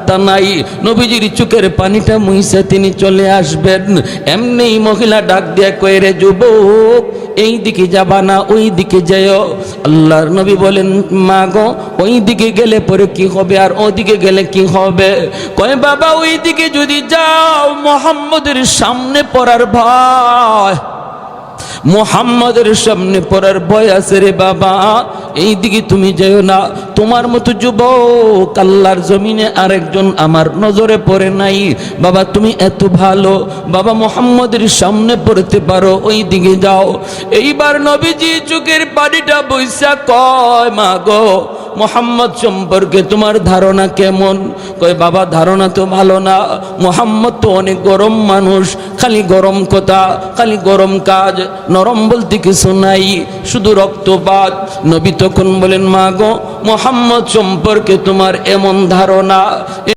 রাস্তা নাই, নবীজির চোখের পানিটা মুইসা তিনি চলে আসবেন। এমনি মহিলা ডাক দিয়া কয়, রে যুবক, এই দিকে যাবা না, ওই দিকে যাও। আল্লাহর নবী বলেন, মা গো, ওই দিকে গেলে পরে কি হবে, আর ওদিকে গেলে কি হবে? কয়, বাবা, ওই দিকে যদি যাও মুহাম্মদের সামনে পড়ার ভয়, মুহাম্মদের সামনে পড়ার ভয় আছে রে বাবা, এই দিকে তুমি যেও না। তোমার মতো যুবক আল্লাহর জমিনে আরেকজন আমার নজরে পড়ে নাই। বাবা, তুমি এত ভালো, বাবা মুহাম্মদের সামনে পড়তে পারো, ওই দিকে যাও। এইবার নবীজি চোখের পানিটা বইসা কয়, মা গো, মুহাম্মদ সম্পর্কে তোমার ধারণা কেমন? কয়, বাবা, ধারণা তো ভালো না, মুহাম্মদ তো অনেক গরম মানুষ, খালি গরম কথা, খালি গরম কাজ, নরম বলতে কিছু নাই, শুধু রক্তপাত। নবী তখন বলেন, মা গো, মুহাম্মদ সম্পর্কে তোমার এমন ধারণা,